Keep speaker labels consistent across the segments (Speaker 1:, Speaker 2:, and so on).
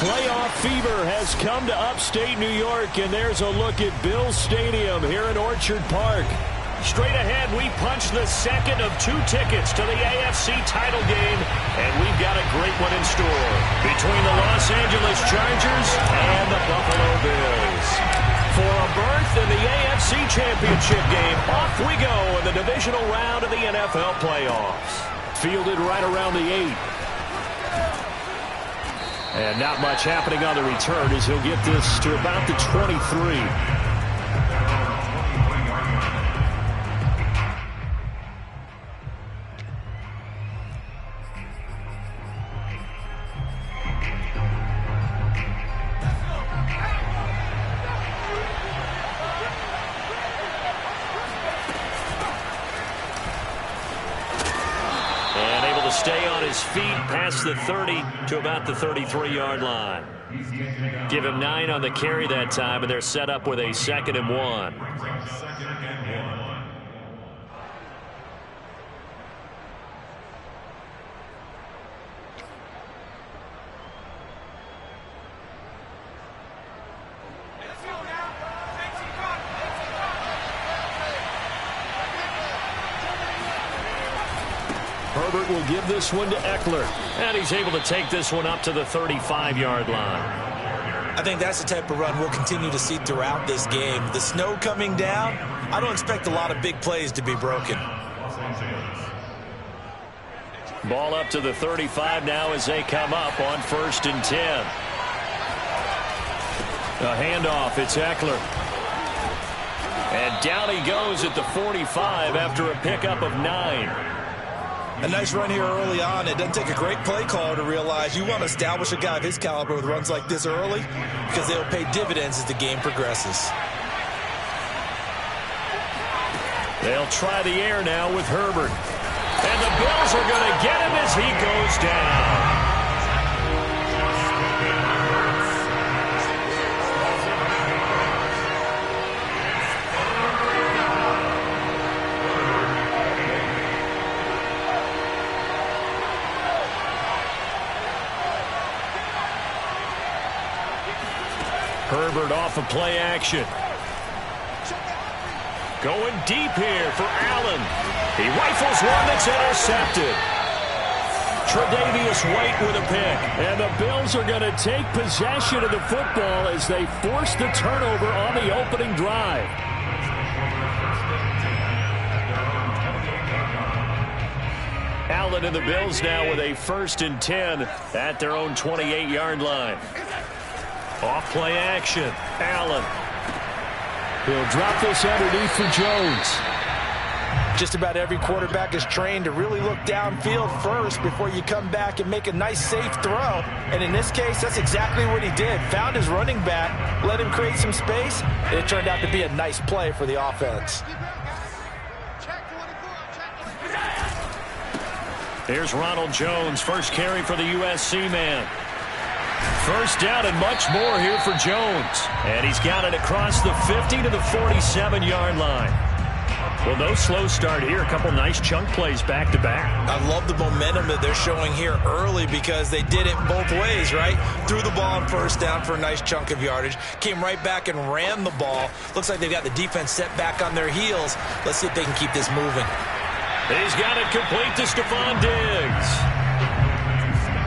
Speaker 1: Playoff fever has come to upstate New York, and there's a look at Bills Stadium here in Orchard Park. Straight ahead, we punch the second of 2 tickets to the AFC title game, and we've got a great one in store between the Los Angeles Chargers and the Buffalo Bills. For a berth in the AFC Championship game, off we go in the divisional round of the NFL playoffs. Fielded right around the 8. And not much happening on the return as he'll get this to about the 23. Stay on his feet past the 30 to about the 33-yard line. Give him 9 on the carry that time, and they're set up with a 2nd and 1. Herbert will give this one to Eckler. And he's able to take this one up to the 35-yard line.
Speaker 2: I think that's the type of run we'll continue to see throughout this game. The snow coming down, I don't expect a lot of big plays to be broken.
Speaker 1: Ball up to the 35 now as they come up on 1st and 10. A handoff, it's Eckler. And down he goes at the 45 after a pickup of 9.
Speaker 2: A nice run here early on. It doesn't take a great play caller to realize you want to establish a guy of his caliber with runs like this early because they'll pay dividends as the game progresses.
Speaker 1: They'll try the air now with Herbert. And the Bills are going to get him as he goes down. Herbert off of play action. Going deep here for Allen. He rifles one that's intercepted. Tre'Davious White with a pick. And the Bills are going to take possession of the football as they force the turnover on the opening drive. Allen and the Bills now with a 1st and 10 at their own 28-yard line. Off play action. Allen. He'll drop this underneath for Jones.
Speaker 2: Just about every quarterback is trained to really look downfield first before you come back and make a nice, safe throw. And in this case, that's exactly what he did. Found his running back, let him create some space, and it turned out to be a nice play for the offense.
Speaker 1: Here's Ronald Jones, first carry for the USC man. 1st down and much more here for Jones. And he's got it across the 50 to the 47-yard line. Well, no slow start here. A couple nice chunk plays back-to-back.
Speaker 2: I love the momentum that they're showing here early because they did it both ways, right? Threw the ball on 1st down for a nice chunk of yardage. Came right back and ran the ball. Looks like they've got the defense set back on their heels. Let's see if they can keep this moving.
Speaker 1: He's got it complete to Stephon Diggs.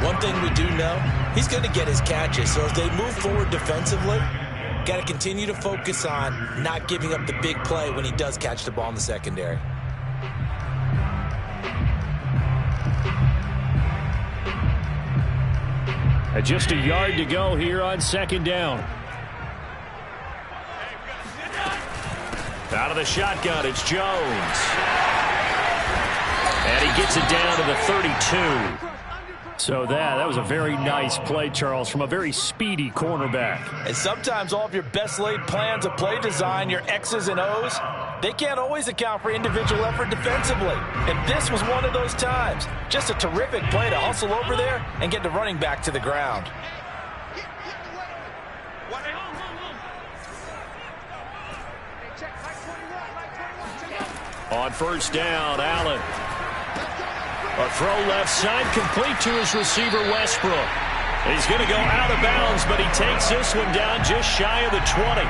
Speaker 2: One thing we do know, he's going to get his catches. So as they move forward defensively, got to continue to focus on not giving up the big play when he does catch the ball in the secondary.
Speaker 1: Just a yard to go here on 2nd down. Out of the shotgun, it's Jones. And he gets it down to the 32. So that was a very nice play, Charles, from a very speedy cornerback.
Speaker 2: And sometimes all of your best laid plans of play design, your X's and O's, they can't always account for individual effort defensively. And this was one of those times. Just a terrific play to hustle over there and get the running back to the ground.
Speaker 1: On 1st down, Allen. A throw left side complete to his receiver, Westbrook. He's going to go out of bounds, but he takes this one down just shy of the 20.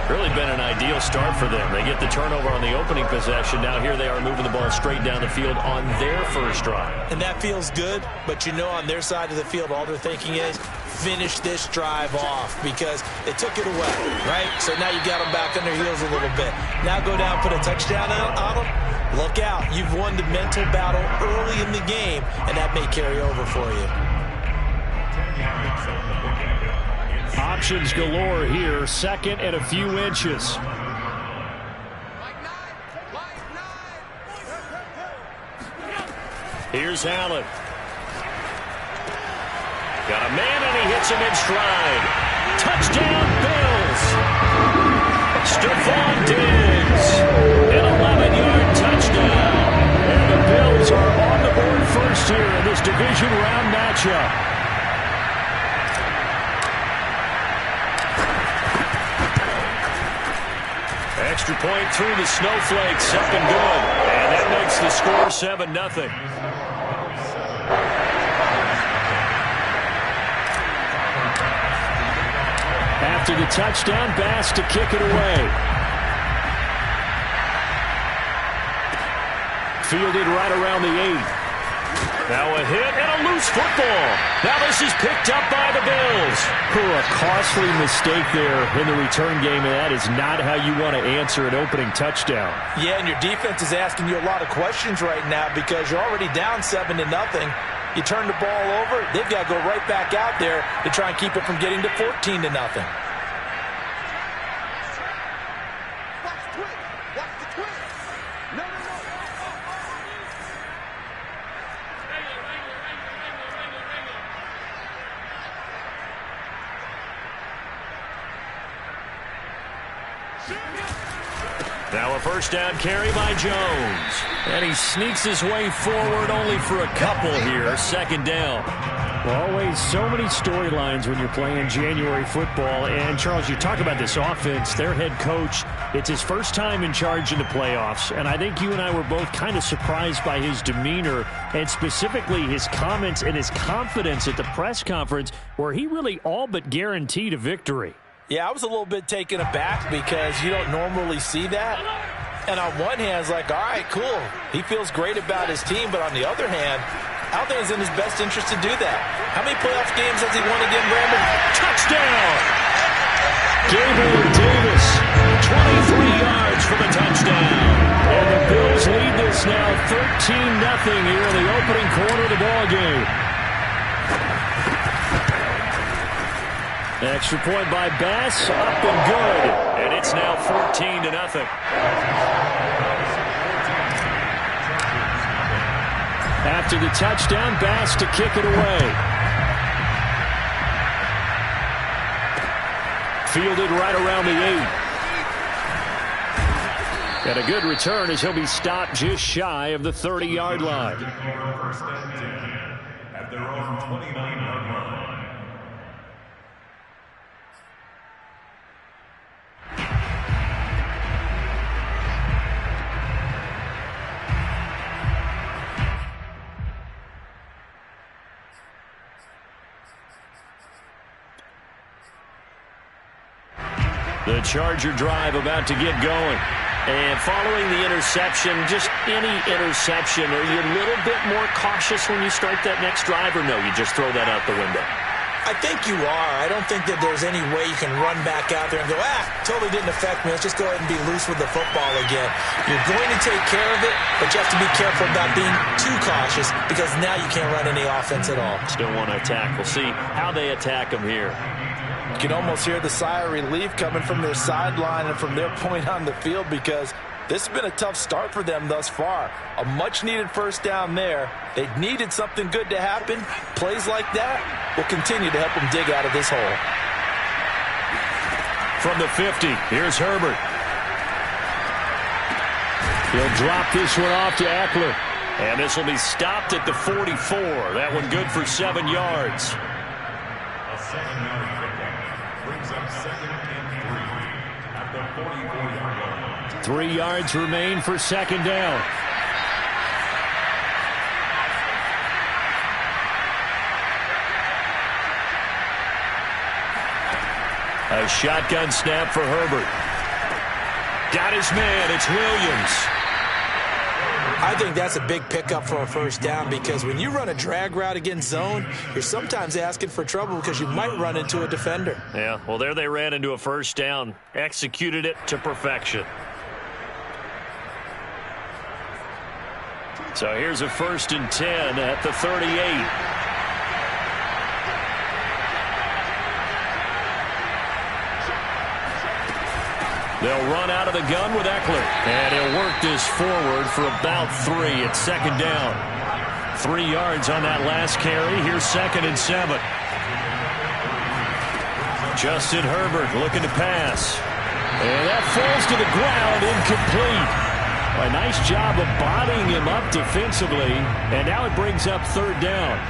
Speaker 1: Really been an ideal start for them. They get the turnover on the opening possession. Now here they are moving the ball straight down the field on their first drive.
Speaker 2: And that feels good, but you know on their side of the field all they're thinking is finish this drive off because they took it away, right? So now you got them back on their heels a little bit. Now go down, put a touchdown on them. Look out. You've won the mental battle early in the game, and that may carry over for you.
Speaker 1: Options galore here. Second and a few inches. Here's Allen. Got a man, and he hits him in stride. Touchdown, Bills. Stephon Diggs. An 11-yard touchdown. And the Bills are on the board first here in this division round matchup. Extra point through the snowflakes, up and good. And that makes the score 7-0. After the touchdown, Bass to kick it away. Fielded right around the 8. Now a hit and a loose football. Now this is picked up by the Bills. A costly mistake there in the return game, and that is not how you want to answer an opening touchdown.
Speaker 2: Yeah, and your defense is asking you a lot of questions right now because you're already down 7-0. You turn the ball over, they've got to go right back out there to try and keep it from getting to 14-0.
Speaker 1: Now a first down carry by Jones. And he sneaks his way forward only for a couple here. Second down. Well, always so many storylines when you're playing January football. And, Charles, you talk about this offense, their head coach, it's his first time in charge in the playoffs. And I think you and I were both kind of surprised by his demeanor and specifically his comments and his confidence at the press conference where he really all but guaranteed a victory.
Speaker 2: Yeah, I was a little bit taken aback because you don't normally see that. And on one hand, it's like, all right, cool. He feels great about his team. But on the other hand, I don't think it's in his best interest to do that. How many playoff games has he won again, Brandon?
Speaker 1: Touchdown! Gabriel Davis, 23 yards for the touchdown. And the Bills lead this now 13-0 here in the opening quarter of the ballgame. Extra point by Bass, up and good. And it's now 14-0. After the touchdown, Bass to kick it away. Fielded right around the 8. And a good return as he'll be stopped just shy of the 30-yard line. At their own 29-yard line. The Charger drive about to get going. And following the interception, just any interception, are you a little bit more cautious when you start that next drive, or no, you just throw that out the window?
Speaker 2: I think you are. I don't think that there's any way you can run back out there and go, totally didn't affect me. Let's just go ahead and be loose with the football again. You're going to take care of it, but you have to be careful about being too cautious because now you can't run any offense at all.
Speaker 1: Still want to attack. We'll see how they attack them here.
Speaker 2: You can almost hear the sigh of relief coming from their sideline and from their point on the field because this has been a tough start for them thus far. A much-needed first down there. They needed something good to happen. Plays like that will continue to help them dig out of this hole.
Speaker 1: From the 50, here's Herbert. He'll drop this one off to Eckler. And this will be stopped at the 44. That one good for 7 yards. A 7-yard pickup brings up 2nd and 3 at the 44-yard line. 3 yards remain for second down. A shotgun snap for Herbert. Got his man. It's Williams.
Speaker 2: I think that's a big pickup for a first down because when you run a drag route against zone, you're sometimes asking for trouble because you might run into a defender.
Speaker 1: Yeah, well, there they ran into a first down. Executed it to perfection. So here's a 1st and 10 at the 38. They'll run out of the gun with Eckler. And he'll work this forward for about 3 at 2nd down. 3 yards on that last carry. Here's 2nd and 7. Justin Herbert looking to pass. And that falls to the ground, incomplete. A nice job of bodying him up defensively. And now it brings up 3rd down.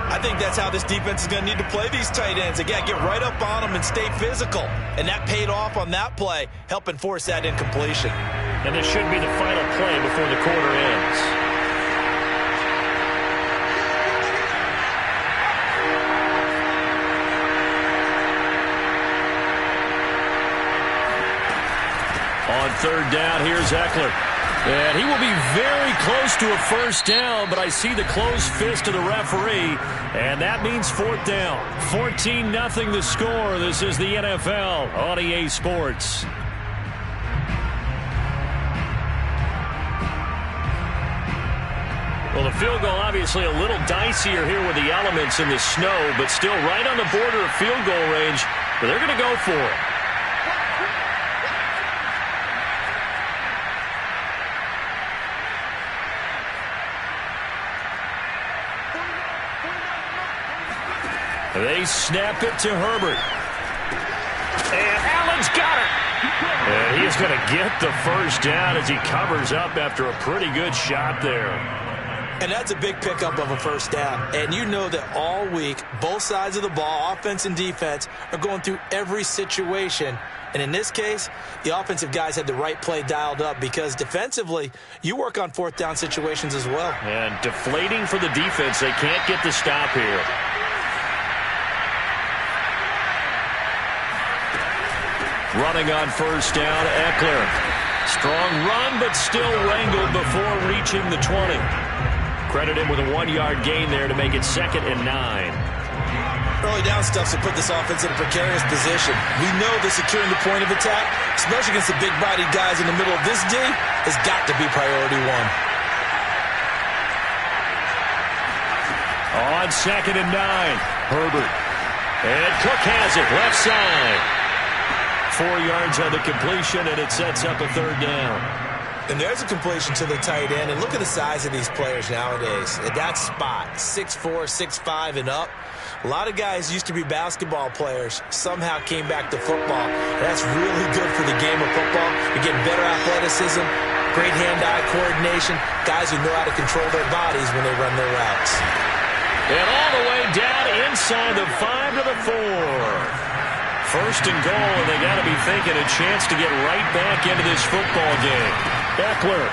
Speaker 2: I think that's how this defense is going to need to play these tight ends. Again, get right up on them and stay physical. And that paid off on that play, helping force that incompletion.
Speaker 1: And this should be the final play before the quarter ends. On 3rd down, here's Eckler. And he will be very close to a 1st down, but I see the closed fist of the referee, and that means 4th down. 14-0 the score. This is the NFL on EA Sports. Well, the field goal obviously a little dicier here with the elements in the snow, but still right on the border of field goal range, but they're going to go for it. They snap it to Herbert. And Allen's got it. And he's going to get the 1st down as he covers up after a pretty good shot there.
Speaker 2: And that's a big pickup of a 1st down. And you know that all week, both sides of the ball, offense and defense, are going through every situation. And in this case, the offensive guys had the right play dialed up because defensively, you work on 4th down situations as well.
Speaker 1: And deflating for the defense. They can't get the stop here. Running on 1st down, Eckler. Strong run, but still wrangled before reaching the 20. Credit him with a 1-yard gain there to make it 2nd and 9.
Speaker 2: Early down stuff to put this offense in a precarious position. We know that securing the point of attack, especially against the big-bodied guys in the middle of this D, has got to be priority 1.
Speaker 1: On 2nd and 9, Herbert. And Cook has it, left side. 4 yards on the completion, and it sets up a 3rd down.
Speaker 2: And there's a completion to the tight end. And look at the size of these players nowadays. At that spot, 6'4", 6'5", and up. A lot of guys used to be basketball players, somehow came back to football. And that's really good for the game of football. You're getting better athleticism, great hand-eye coordination, guys who know how to control their bodies when they run their routes.
Speaker 1: And all the way down inside the 5 to the 4. 1st and goal, and they got to be thinking a chance to get right back into this football game. Eckler.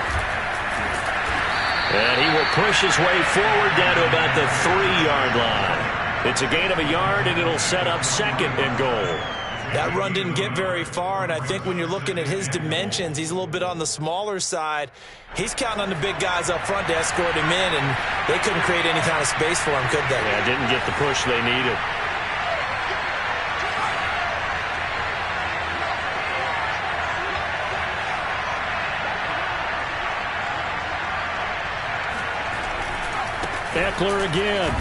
Speaker 1: And he will push his way forward down to about the 3-yard line. It's a gain of a yard, and it'll set up 2nd and goal.
Speaker 2: That run didn't get very far, and I think when you're looking at his dimensions, he's a little bit on the smaller side. He's counting on the big guys up front to escort him in, and they couldn't create any kind of space for him, could they?
Speaker 1: Yeah, didn't get the push they needed. Eckler again.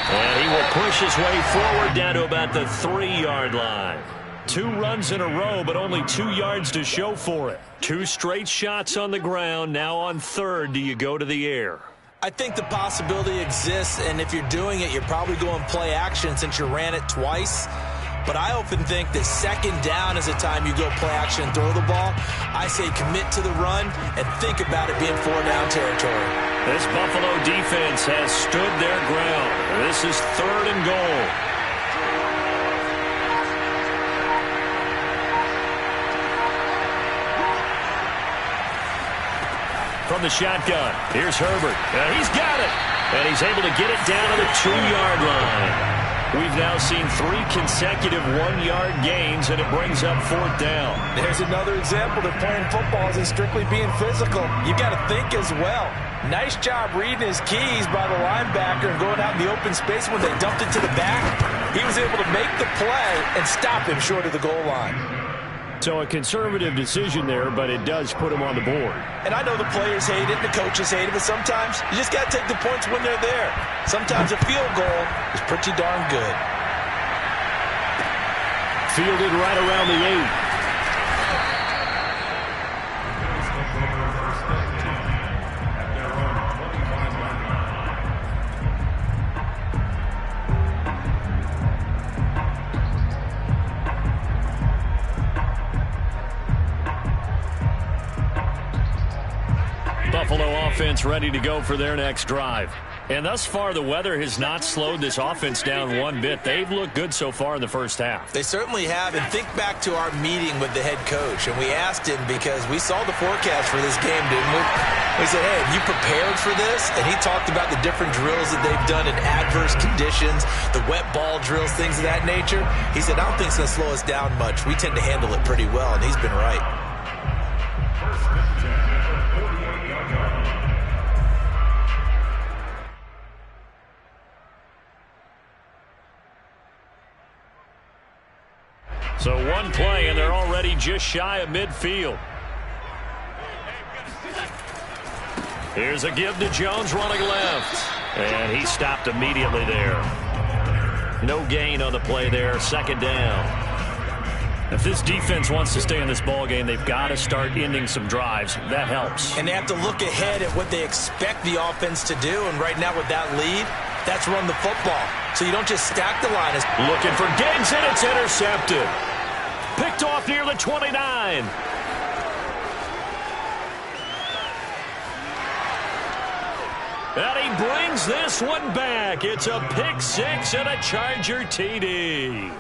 Speaker 1: And he will push his way forward down to about the 3-yard line. 2 runs in a row, but only 2 yards to show for it. 2 straight shots on the ground. Now on 3rd, do you go to the air?
Speaker 2: I think the possibility exists, and if you're doing it, you're probably going play action since you ran it twice. But I often think that 2nd down is the time you go play action and throw the ball. I say commit to the run and think about it being 4-down territory.
Speaker 1: This Buffalo defense has stood their ground. This is 3rd and goal. From the shotgun, here's Herbert. And he's got it. And he's able to get it down to the 2-yard line. We've now seen 3 consecutive 1-yard gains, and it brings up 4th down.
Speaker 2: There's another example that playing football isn't strictly being physical. You've got to think as well. Nice job reading his keys by the linebacker and going out in the open space. When they dumped it to the back, he was able to make the play and stop him short of the goal line.
Speaker 1: So a conservative decision there, but it does put him on the board.
Speaker 2: And I know the players hate it and the coaches hate it, but sometimes you just got to take the points when they're there. Sometimes a field goal is pretty darn good.
Speaker 1: Fielded right around the 8. Buffalo offense ready to go for their next drive. And thus far, the weather has not slowed this offense down one bit. They've looked good so far in the first half.
Speaker 2: They certainly have. And think back to our meeting with the head coach. And we asked him because we saw the forecast for this game, didn't we? We said, hey, have you prepared for this? And he talked about the different drills that they've done in adverse conditions, the wet ball drills, things of that nature. He said, I don't think it's going to slow us down much. We tend to handle it pretty well, and he's been right.
Speaker 1: So one play, and they're already just shy of midfield. Here's a give to Jones running left. And he stopped immediately there. No gain on the play there. 2nd down. If this defense wants to stay in this ballgame, they've got to start ending some drives. That helps.
Speaker 2: And they have to look ahead at what they expect the offense to do. And right now with that lead, that's run the football. So you don't just stack the line.
Speaker 1: Looking for Diggs, and it's intercepted. Picked off near the 29. And he brings this one back. It's a pick 6 and a Charger TD.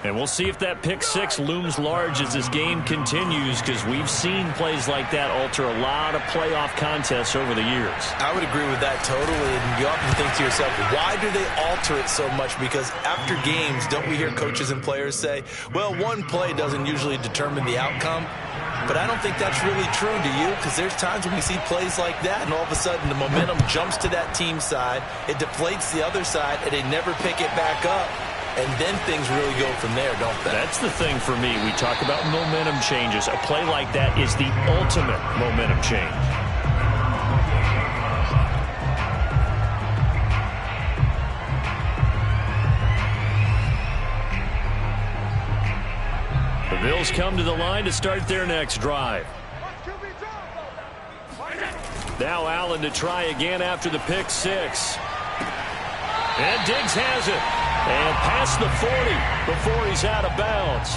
Speaker 1: And we'll see if that pick 6 looms large as this game continues, because we've seen plays like that alter a lot of playoff contests over the years.
Speaker 2: I would agree with that totally. And you often think to yourself, why do they alter it so much? Because after games, don't we hear coaches and players say, well, one play doesn't usually determine the outcome? But I don't think that's really true, do you? Because there's times when we see plays like that, and all of a sudden the momentum jumps to that team side, it deflates the other side, and they never pick it back up. And then things really go from there, don't they?
Speaker 1: That's the thing for me. We talk about momentum changes. A play like that is the ultimate momentum change. The Bills come to the line to start their next drive. Now Allen to try again after the pick 6. And Diggs has it. And past the 40 before he's out of bounds.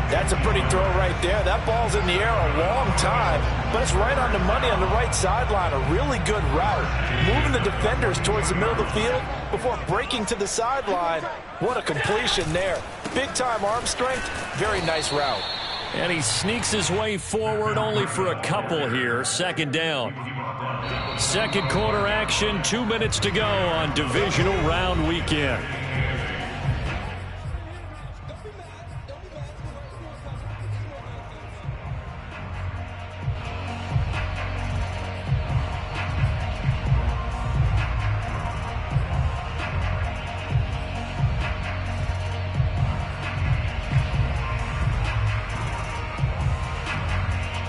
Speaker 2: That's a pretty throw right there. That ball's in the air a long time, but it's right on the money on the right sideline. A really good route. Moving the defenders towards the middle of the field before breaking to the sideline. What a completion there. Big-time arm strength. Very nice route.
Speaker 1: And he sneaks his way forward only for a couple here. 2nd down. Second quarter action. 2 minutes to go on divisional round weekend.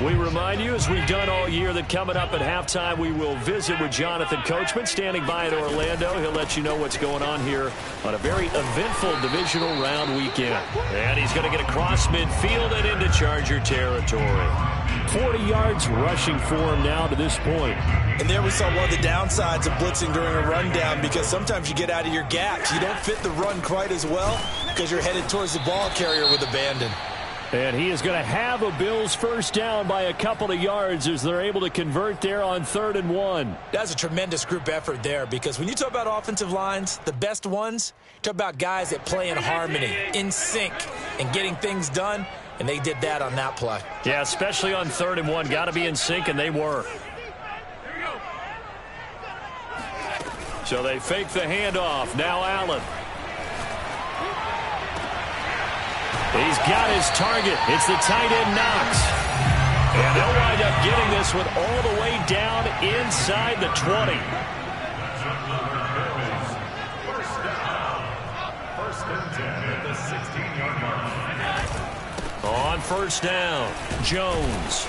Speaker 1: We remind you, as we've done all year, that coming up at halftime, we will visit with Jonathan Coachman, standing by in Orlando. He'll let you know what's going on here on a very eventful divisional round weekend. And he's going to get across midfield and into Charger territory. 40 yards rushing for him now to this point.
Speaker 2: And there we saw one of the downsides of blitzing during a rundown, because sometimes you get out of your gaps. You don't fit the run quite as well because you're headed towards the ball carrier with abandon.
Speaker 1: And he is going to have a Bills first down by a couple of yards as they're able to convert there on 3rd and 1.
Speaker 2: That's a tremendous group effort there, because when you talk about offensive lines, the best ones, you talk about guys that play in harmony, in sync, and getting things done, and they did that on that play.
Speaker 1: Yeah, especially on 3rd and 1. Got to be in sync, and they were. So they fake the handoff. Now Allen. He's got his target. It's the tight end Knox. And they'll wind up getting this one all the way down inside the 20.
Speaker 3: First and 10 at the 16-yard mark.
Speaker 1: On first down, Jones.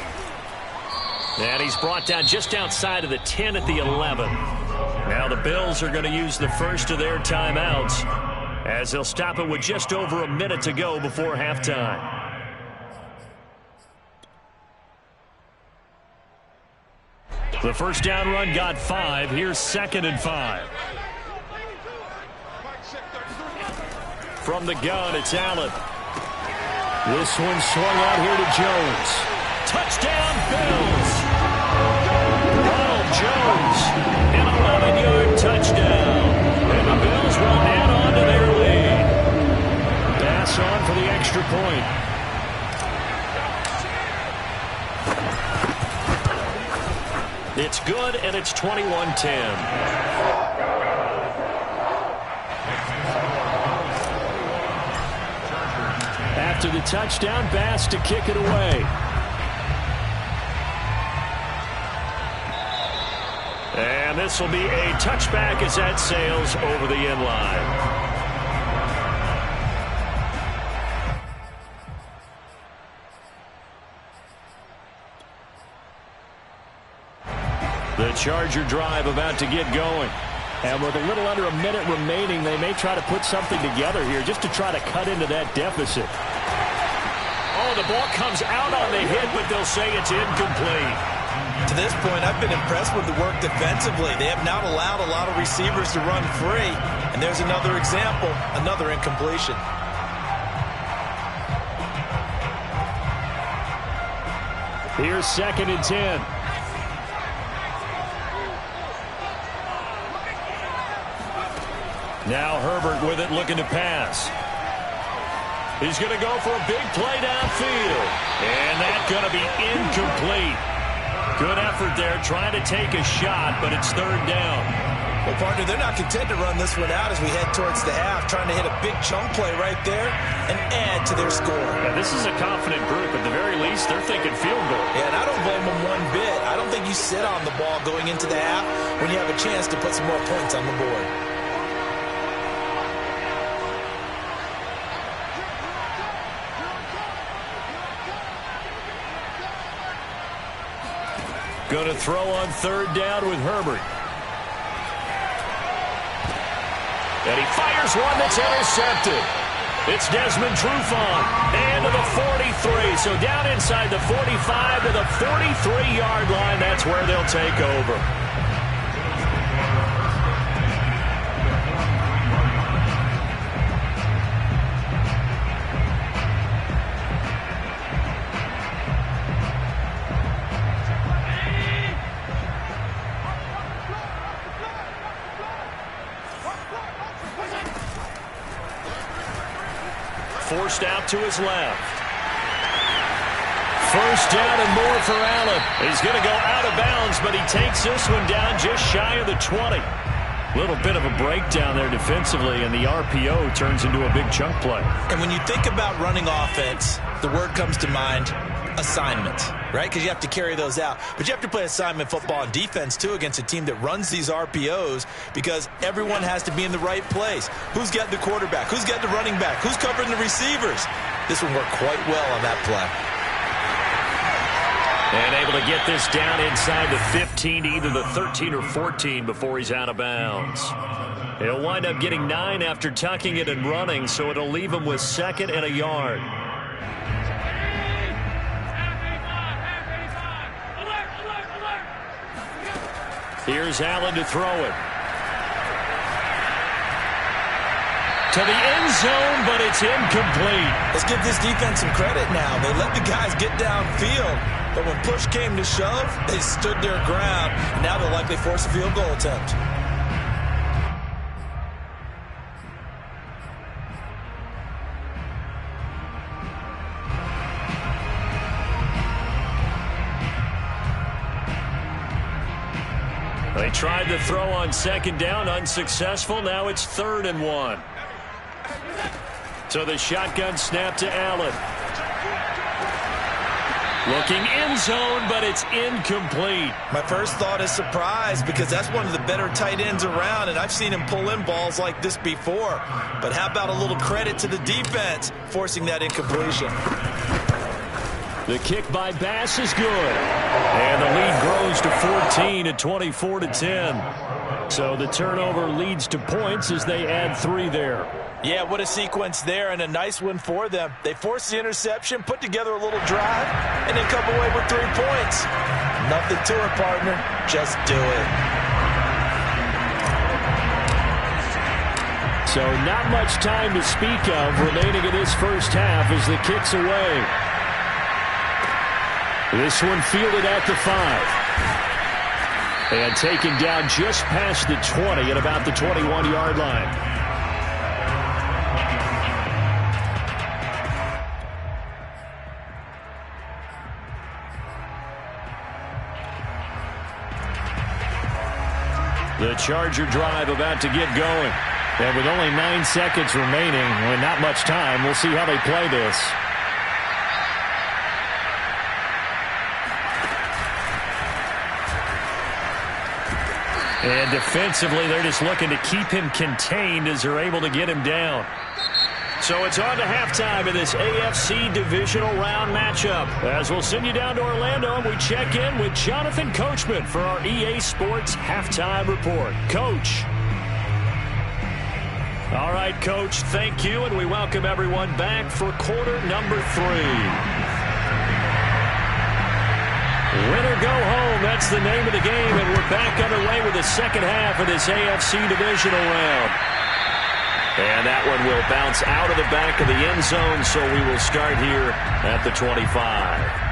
Speaker 1: And he's brought down just outside of the 10 at the 11. Now the Bills are going to use the first of their timeouts as they'll stop it with just over a minute to go before halftime. The first down run got 5. Here's 2nd and 5. From the gun, it's Allen. This one swung out here to Jones. Touchdown, Bills! Ronald Jones, an 11-yard touchdown. And the Bills will add on to their lead. Pass on for the extra point. It's good, and it's 21-10. After the touchdown, Bass to kick it away. And this will be a touchback as that sails over the end line. The Charger drive about to get going. And with a little under a minute remaining, they may try to put something together here just to try to cut into that deficit. Oh, the ball comes out on the hit, but they'll say it's incomplete.
Speaker 2: To this point, I've been impressed with the work defensively. They have not allowed a lot of receivers to run free. And there's another example, another incompletion.
Speaker 1: Here's 2nd and 10. Now Herbert with it, looking to pass. He's going to go for a big play downfield. And that's going to be incomplete. Good effort there, trying to take a shot, but it's 3rd down.
Speaker 2: Well, partner, they're not content to run this one out as we head towards the half, trying to hit a big chunk play right there and add to their score.
Speaker 1: Yeah, this is a confident group. At the very least, they're thinking field goal.
Speaker 2: Yeah, and I don't blame them one bit. I don't think you sit on the ball going into the half when you have a chance to put some more points on the board.
Speaker 1: Going to throw on 3rd down with Herbert. And he fires one that's intercepted. It's Desmond Trufant. And to the 43. So down inside the 45 to the 43-yard line. That's where they'll take over. Forced out to his left. First down and more for Allen. He's going to go out of bounds, but he takes this one down just shy of the 20. Little bit of a breakdown there defensively, and the RPO turns into a big chunk play.
Speaker 2: And when you think about running offense, the word comes to mind, assignment, right? Because you have to carry those out. But you have to play assignment football on defense, too, against a team that runs these RPOs because everyone has to be in the right place. Who's got the quarterback? Who's got the running back? Who's covering the receivers? This one worked quite well on that play.
Speaker 1: And able to get this down inside the 15, either the 13 or 14 before he's out of bounds. He'll wind up getting 9 after tucking it and running, so it'll leave him with 2nd and a yard. Here's Allen to throw it. To the end zone, but it's incomplete.
Speaker 2: Let's give this defense some credit now. They let the guys get downfield, but when push came to shove, they stood their ground. And now they'll likely force a field goal attempt.
Speaker 1: They tried to throw on 2nd down, unsuccessful. Now it's 3rd and 1. So the shotgun snap to Allen. Looking end zone, but it's incomplete.
Speaker 2: My first thought is surprise because that's one of the better tight ends around, and I've seen him pull in balls like this before. But how about a little credit to the defense forcing that incompletion?
Speaker 1: The kick by Bass is good. And the lead grows to 14 at 24-10. So the turnover leads to points as they add 3 there.
Speaker 2: Yeah, what a sequence there, and a nice one for them. They forced the interception, put together a little drive, and then come away with 3 points. Nothing to it, partner. Just do it.
Speaker 1: So not much time to speak of remaining in this first half as the kick's away. This one fielded at the 5. And taken down just past the 20 at about the 21-yard line. The Charger drive about to get going. And with only 9 seconds remaining and not much time, we'll see how they play this. And defensively, they're just looking to keep him contained as they're able to get him down. So it's on to halftime in this AFC divisional round matchup. As we'll send you down to Orlando, and we check in with Jonathan Coachman for our EA Sports Halftime Report. Coach. All right, Coach, thank you, and we welcome everyone back for quarter number 3. Win or go home, that's the name of the game, and we're back underway with the second half of this AFC divisional round. And that one will bounce out of the back of the end zone, so we will start here at the 25.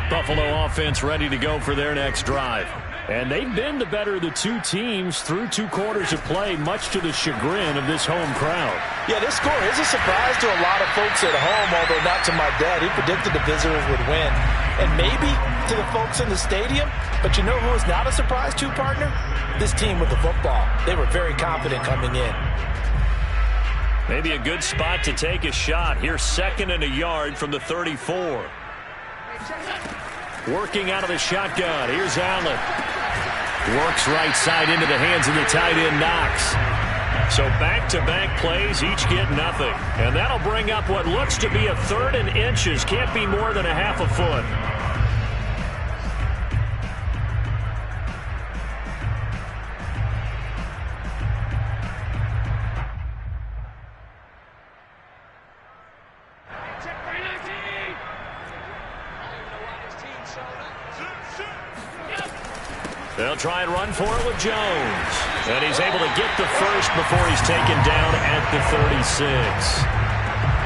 Speaker 1: Buffalo offense ready to go for their next drive. And they've been the better of the 2 teams through 2 quarters of play, much to the chagrin of this home crowd.
Speaker 2: Yeah, this score is a surprise to a lot of folks at home, although not to my dad. He predicted the visitors would win. And maybe to the folks in the stadium. But you know who is not a surprise to, partner? This team with the football. They were very confident coming in.
Speaker 1: Maybe a good spot to take a shot. Here's 2nd and a yard from the 34. Working out of the shotgun. Here's Allen. Works right side into the hands of the tight end, Knox. So back-to-back plays, each get nothing. And that'll bring up what looks to be a 3rd and inches. Can't be more than a half a foot. They'll try and run for it with Jones. And he's able to get the first before he's taken down at the 36.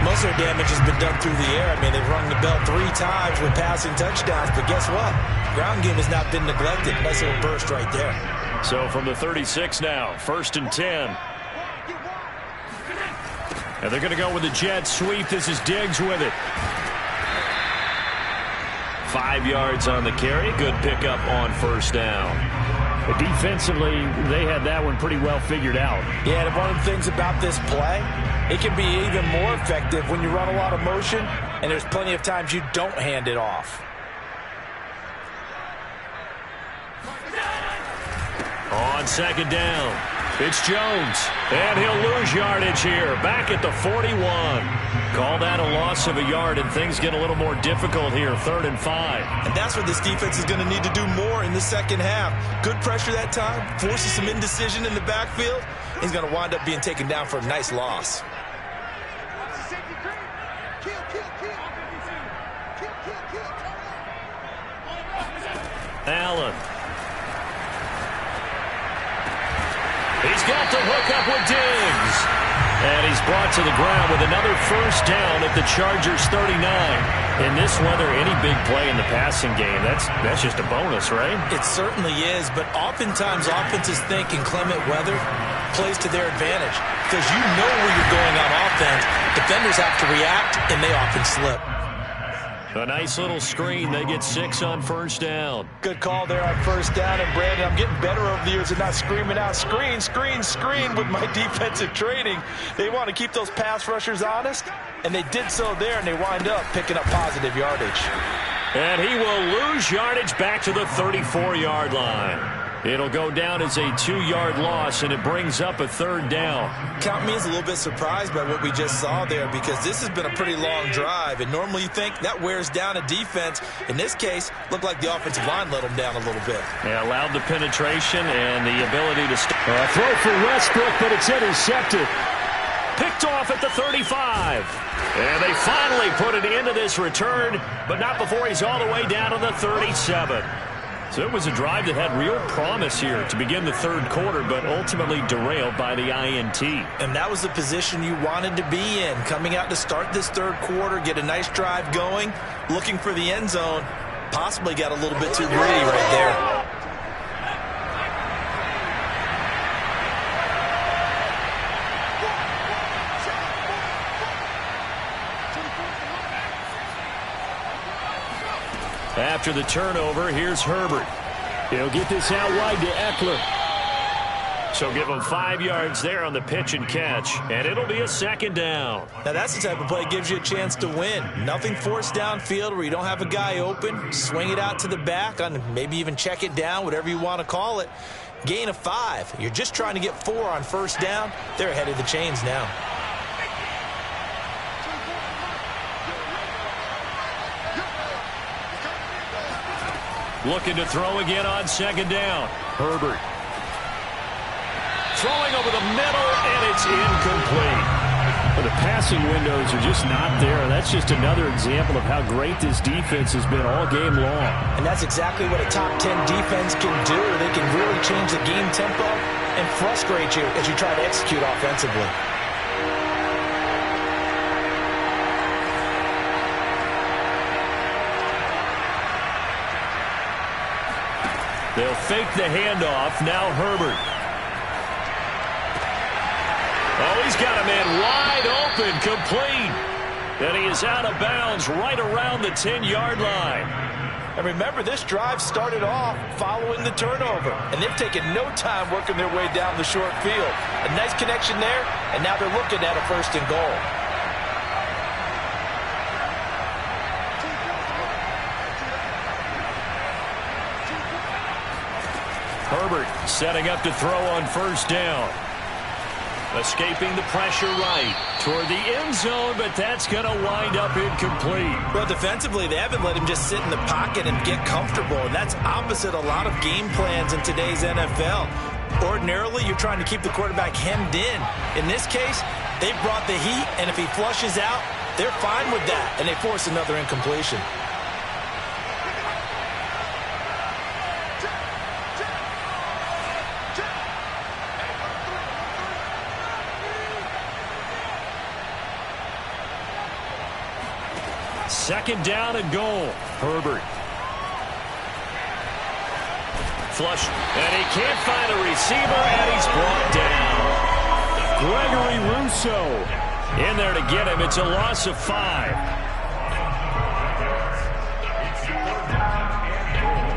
Speaker 2: Most of their damage has been done through the air. I mean, they've rung the bell 3 times with passing touchdowns. But guess what? Ground game has not been neglected. Nice little burst right there.
Speaker 1: So from the 36 now, 1st and 10. And they're going to go with the jet sweep. This is Diggs with it. 5 yards on the carry. Good pickup on 1st down. But defensively, they had that one pretty well figured out.
Speaker 2: Yeah, and one of the things about this play, it can be even more effective when you run a lot of motion, and there's plenty of times you don't hand it off.
Speaker 1: On 2nd down, it's Jones. And he'll lose yardage here. Back at the 41. Call that a loss of a yard, and things get a little more difficult here. 3rd and 5.
Speaker 2: And that's what this defense is going to need to do more in the second half. Good pressure that time. Forces some indecision in the backfield. He's going to wind up being taken down for a nice loss.
Speaker 1: Allen. He's got the hook up with Diggs. And he's brought to the ground with another 1st down at the Chargers 39. In this weather, any big play in the passing game, that's just a bonus, right?
Speaker 2: It certainly is, but oftentimes offenses think in inclement weather, plays to their advantage because you know where you're going on offense. Defenders have to react, and they often slip.
Speaker 1: A nice little screen. They get 6 on first down.
Speaker 2: Good call there on first down. And, Brandon, I'm getting better over the years at not screaming out, screen, screen, screen with my defensive training. They want to keep those pass rushers honest, and they did so there, and they wind up picking up positive yardage.
Speaker 1: And he will lose yardage back to the 34-yard line. It'll go down as a 2-yard loss, and it brings up a third down.
Speaker 2: Count me as a little bit surprised by what we just saw there because this has been a pretty long drive, and normally you think that wears down a defense. In this case, looked like the offensive line let them down a little bit.
Speaker 1: Yeah, allowed the penetration and the ability to throw for Westbrook, but it's intercepted. Picked off at the 35. And they finally put an end to this return, but not before he's all the way down to the 37. So it was a drive that had real promise here to begin the third quarter, but ultimately derailed by the INT.
Speaker 2: And that was the position you wanted to be in, coming out to start this third quarter, get a nice drive going, looking for the end zone. Possibly got a little bit too greedy right there.
Speaker 1: After the turnover, here's Herbert. He'll get this out wide to Eckler. So give him 5 yards there on the pitch and catch, and it'll be a second down.
Speaker 2: Now that's the type of play that gives you a chance to win. Nothing forced downfield where you don't have a guy open. Swing it out to the back, on maybe even check it down, whatever you want to call it. Gain of 5. You're just trying to get 4 on first down. They're ahead of the chains now.
Speaker 1: Looking to throw again on second down. Herbert. Throwing over the middle, and it's incomplete. Well, the passing windows are just not there. That's just another example of how great this defense has been all game long.
Speaker 2: And that's exactly what a top 10 defense can do. They can really change the game tempo and frustrate you as you try to execute offensively.
Speaker 1: They'll fake the handoff. Now Herbert. Oh, he's got a man wide open, complete. And he is out of bounds right around the 10-yard line.
Speaker 2: And remember, this drive started off following the turnover. And they've taken no time working their way down the short field. A nice connection there, and now they're looking at a first and goal.
Speaker 1: Herbert setting up to throw on first down. Escaping the pressure right toward the end zone, but that's going to wind up incomplete.
Speaker 2: Well, defensively, they haven't let him just sit in the pocket and get comfortable, and that's opposite a lot of game plans in today's NFL. Ordinarily, you're trying to keep the quarterback hemmed in. In this case, they brought the heat, and if he flushes out, they're fine with that, and they force another incompletion.
Speaker 1: Second down and goal. Herbert. Flush. And he can't find a receiver, and he's brought down. Gregory Rousseau in there to get him. It's a loss of 5.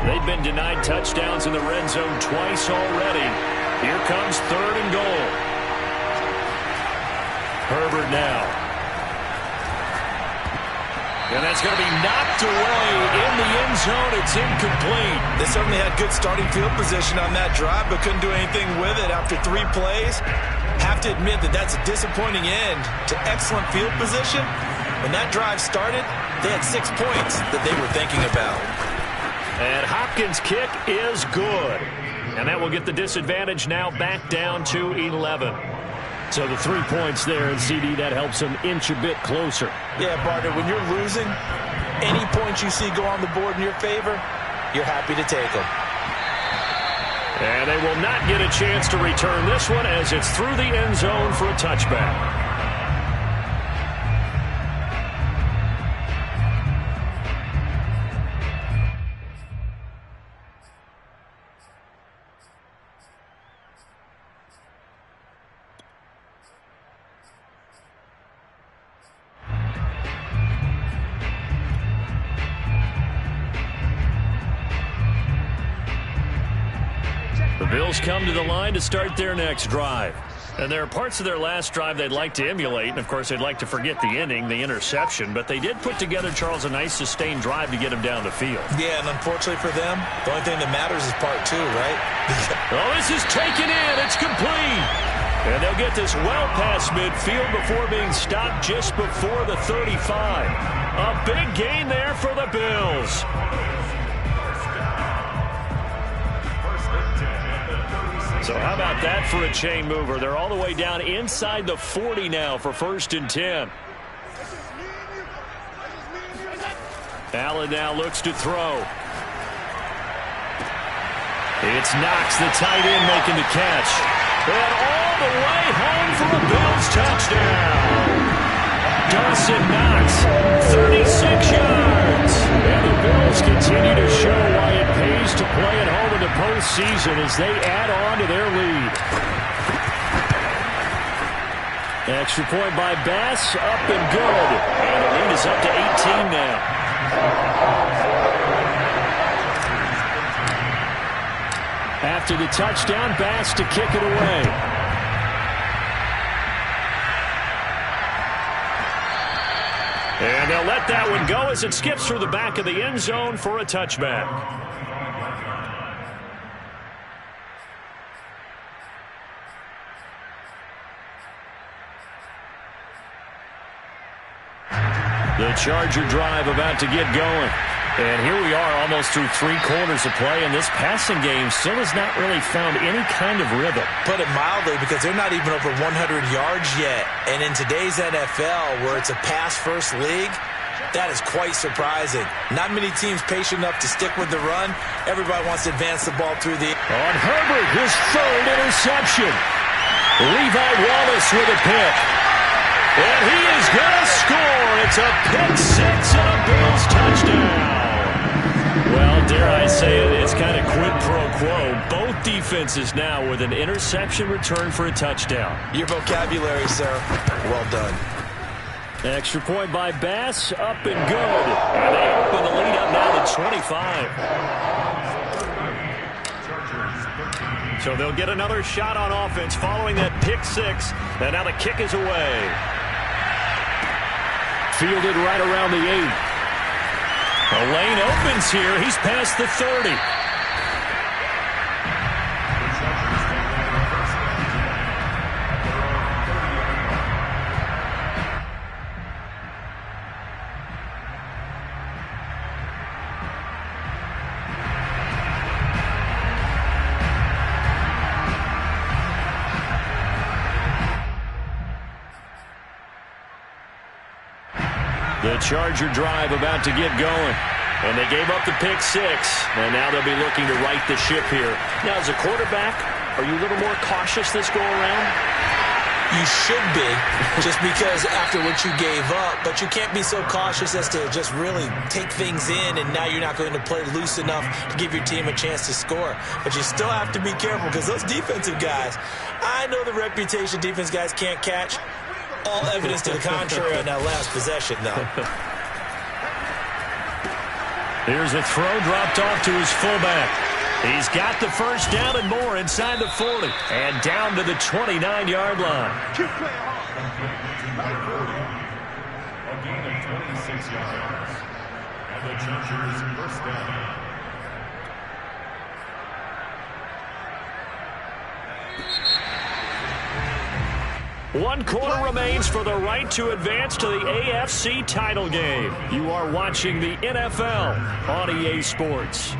Speaker 1: They've been denied touchdowns in the red zone twice already. Here comes third and goal. Herbert now. And that's going to be knocked away in the end zone. It's incomplete.
Speaker 2: They certainly had good starting field position on that drive, but couldn't do anything with it after 3 plays. Have to admit that that's a disappointing end to excellent field position. When that drive started, they had 6 points that they were thinking about.
Speaker 1: And Hopkins' kick is good. And that will get the disadvantage now back down to 11. So the 3 points there, and CD, that helps them inch a bit closer.
Speaker 2: Yeah, partner, when you're losing, any points you see go on the board in your favor, you're happy to take them.
Speaker 1: And they will not get a chance to return this one as it's through the end zone for a touchback. Bills come to the line to start their next drive. And there are parts of their last drive they'd like to emulate. And, of course, they'd like to forget the ending, the interception. But they did put together, Charles, a nice sustained drive to get them down the field.
Speaker 2: Yeah, and unfortunately for them, the only thing that matters is part two, right?
Speaker 1: Oh, this is taken in. It's complete. And they'll get this well past midfield before being stopped just before the 35. A big gain there for the Bills. So how about that for a chain mover? They're all the way down inside the 40 now for 1st and 10. Allen now looks to throw. It's Knox, the tight end, making the catch. And all the way home for a Bills touchdown. Dawson Knox, 36 yards. And the Bills continue to show why it pays to play at home in the postseason as they add on to their lead. Extra point by Bass, up and good. And the lead is up to 18 now. After the touchdown, Bass to kick it away. And they'll let that one go as it skips through the back of the end zone for a touchback. The Charger drive about to get going. And here we are almost through 3 quarters of play, and this passing game still has not really found any kind of rhythm.
Speaker 2: Put it mildly, because they're not even over 100 yards yet. And in today's NFL, where it's a pass-first league, that is quite surprising. Not many teams patient enough to stick with the run. Everybody wants to advance the ball through the...
Speaker 1: On Herbert, his 3rd interception. Levi Wallace with a pick. And he is going to score. It's a pick 6 and a Bills touchdown. Well, dare I say it, it's kind of quid pro quo. Both defenses now with an interception return for a touchdown.
Speaker 2: Your vocabulary, sir. Well done.
Speaker 1: Extra point by Bass, up and good. And they open the lead up now to 25. So they'll get another shot on offense following that pick 6. And now the kick is away. Fielded right around the 8. A lane opens here. He's past the 30. The Charger drive about to get going. And they gave up the pick 6. And now they'll be looking to right the ship here. Now, as a quarterback, are you a little more cautious this go-around?
Speaker 2: You should be, just because after what you gave up. But you can't be so cautious as to just really take things in, and now you're not going to play loose enough to give your team a chance to score. But you still have to be careful, because those defensive guys, I know the reputation defense guys can't catch. All evidence to the contrary on that last possession, though.
Speaker 1: Here's a throw dropped off to his fullback. He's got the first down and more inside the 40. And down to the 29-yard line.
Speaker 3: A gain of 26 yards. And the Chargers first down.
Speaker 1: One quarter remains for the right to advance to the AFC title game. You are watching the NFL on EA Sports.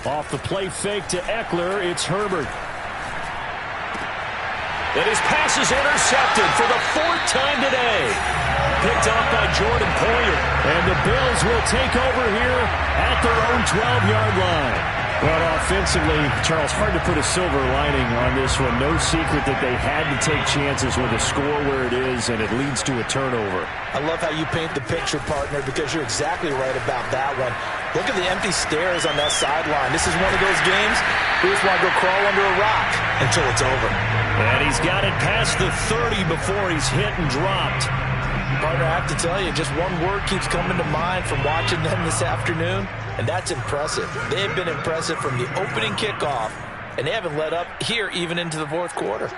Speaker 1: Off the play fake to Eckler, it's Herbert. And his pass is intercepted for the 4th time today. Picked off by Jordan Poyer. And the Bills will take over here at their own 12-yard line. Well, offensively, Charles, hard to put a silver lining on this one. No secret that they had to take chances with a score where it is, and it leads to a turnover.
Speaker 2: I love how you paint the picture, partner, because you're exactly right about that one. Look at the empty stares on that sideline. This is one of those games we just want to go crawl under a rock until it's over.
Speaker 1: And he's got it past the 30 before he's hit and dropped.
Speaker 2: Partner, I have to tell you, just one word keeps coming to mind from watching them this afternoon, and that's impressive. They've been impressive from the opening kickoff, and they haven't let up here even into the fourth quarter.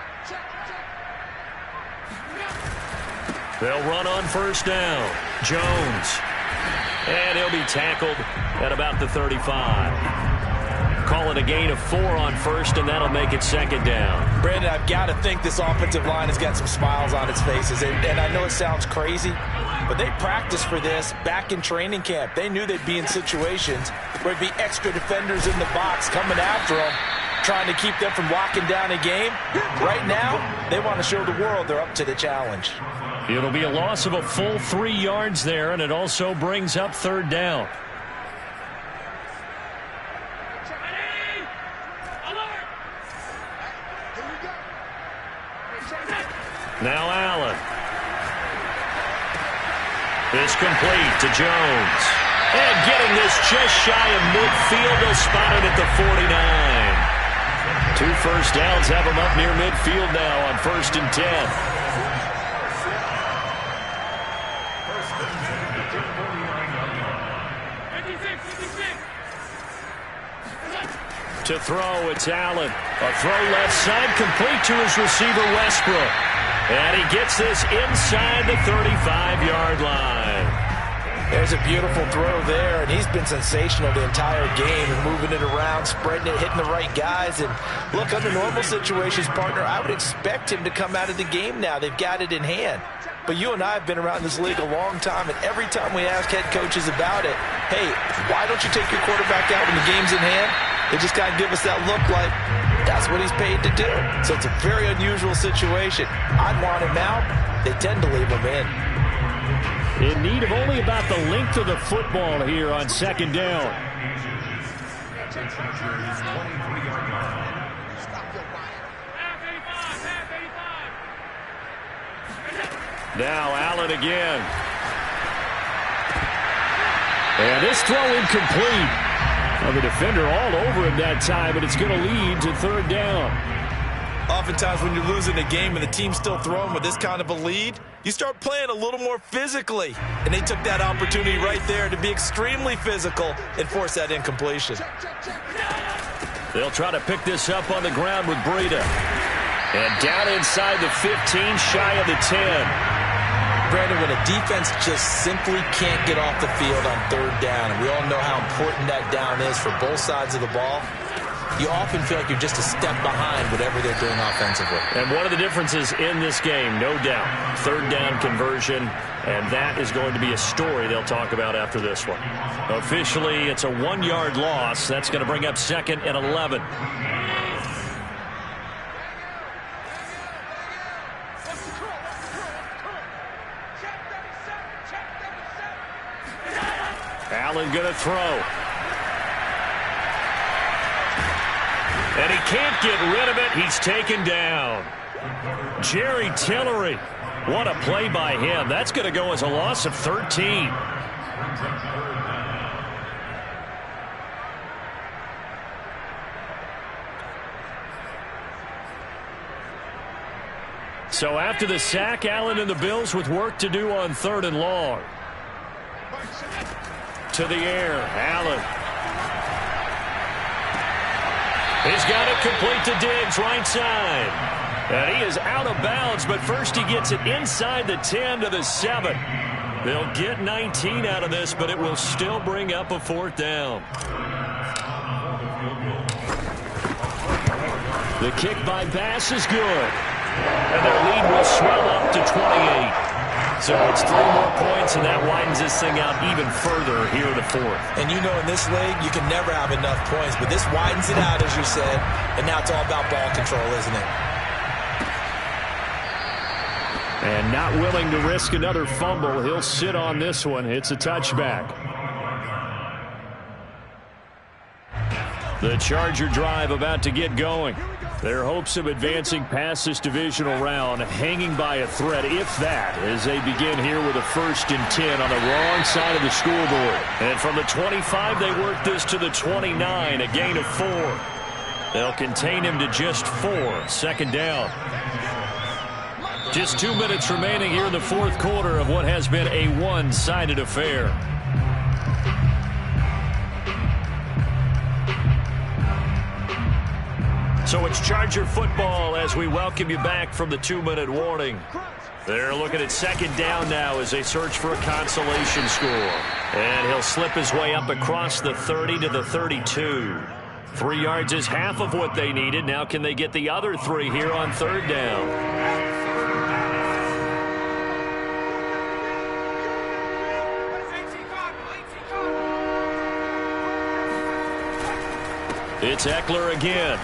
Speaker 1: They'll run on first down. Jones. And he'll be tackled at about the 35. Call it a gain of 4 on first, and that'll make it second down.
Speaker 2: Brandon, I've got to think this offensive line has got some smiles on its faces. And I know it sounds crazy, but they practiced for this back in training camp. They knew they'd be in situations where there'd be extra defenders in the box coming after them, trying to keep them from locking down a game. Right now, they want to show the world they're up to the challenge.
Speaker 1: It'll be a loss of a full 3 yards there, and it also brings up third down. Now Allen. It's complete to Jones. And getting this just shy of midfield, they'll spot it at the 49. 2 first downs have them up near midfield now on 1st and 10. To throw, it's Allen. A throw left side, complete to his receiver, Westbrook. And he gets this inside the 35-yard line.
Speaker 2: There's a beautiful throw there, and he's been sensational the entire game and moving it around, spreading it, hitting the right guys. And look, under normal situations, partner, I would expect him to come out of the game now. They've got it in hand. But you and I have been around this league a long time, and every time we ask head coaches about it, hey, why don't you take your quarterback out when the game's in hand? They just kind of give us that look like that's what he's paid to do. So it's a very unusual situation. I'd want him out. They tend to leave him in.
Speaker 1: In need of only about the length of the football here on second down. Now Allen again. And this throw incomplete. Well, the defender all over him that time, but it's going to lead to third down.
Speaker 2: Oftentimes when you're losing a game and the team's still throwing with this kind of a lead, you start playing a little more physically. And they took that opportunity right there to be extremely physical and force that incompletion.
Speaker 1: They'll try to pick this up on the ground with Breida. And down inside the 15, shy of the 10.
Speaker 2: Brandon, when a defense just simply can't get off the field on third down, and we all know how important that down is for both sides of the ball, you often feel like you're just a step behind whatever they're doing offensively.
Speaker 1: And one of the differences in this game, no doubt, third down conversion, and that is going to be a story they'll talk about after this one. Officially, it's a 1-yard loss. That's going to bring up 2nd and 11. Allen going to throw. And he can't get rid of it. He's taken down. Jerry Tillery. What a play by him. That's going to go as a loss of 13. So after the sack, Allen and the Bills with work to do on 3rd and long. To the air, Allen. He's got it complete to Diggs, right side. And he is out of bounds, but first he gets it inside the 10 to the 7. They'll get 19 out of this, but it will still bring up a 4th down. The kick by Bass is good. And their lead will swell up to 28. So it's 3 more points, and that widens this thing out even further here in the 4th.
Speaker 2: And you know in this league, you can never have enough points, but this widens it out, as you said, and now it's all about ball control, isn't it?
Speaker 1: And not willing to risk another fumble, he'll sit on this one. It's a touchback. The Charger drive about to get going. Their hopes of advancing past this divisional round hanging by a thread, if that, as they begin here with a 1st and 10 on the wrong side of the scoreboard. And from the 25, they work this to the 29, a gain of 4. They'll contain him to just 4, 2nd down. Just 2 minutes remaining here in the 4th quarter of what has been a one-sided affair. So it's Charger football as we welcome you back from the 2-minute warning. They're looking at 2nd down now as they search for a consolation score. And he'll slip his way up across the 30 to the 32. 3 yards is half of what they needed. Now can they get the other 3 here on 3rd down? It's Ekeler again.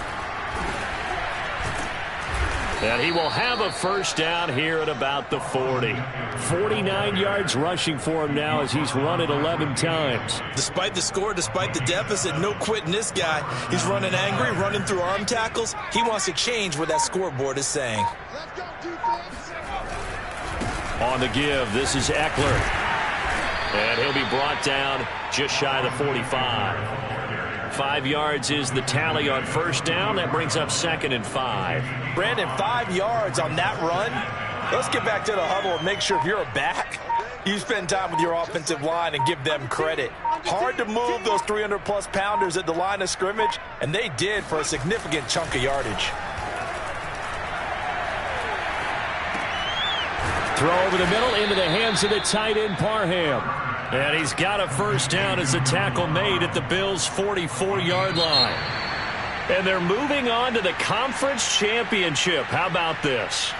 Speaker 1: And he will have a 1st down here at about the 40. 49 yards rushing for him now as he's run it 11 times.
Speaker 2: Despite the score, despite the deficit, no quitting this guy. He's running angry, running through arm tackles. He wants to change what that scoreboard is saying.
Speaker 1: On the give, this is Ekeler. And he'll be brought down just shy of the 45. 5 yards is the tally on 1st down. That brings up 2nd and 5.
Speaker 2: Brandon, 5 yards on that run. Let's get back to the huddle and make sure if you're a back, you spend time with your offensive line and give them credit. Hard to move those 300-plus pounders at the line of scrimmage, and they did for a significant chunk of yardage.
Speaker 1: Throw over the middle into the hands of the tight end, Parham. And he's got a 1st down as the tackle made at the Bills' 44-yard line. And they're moving on to the conference championship. How about this?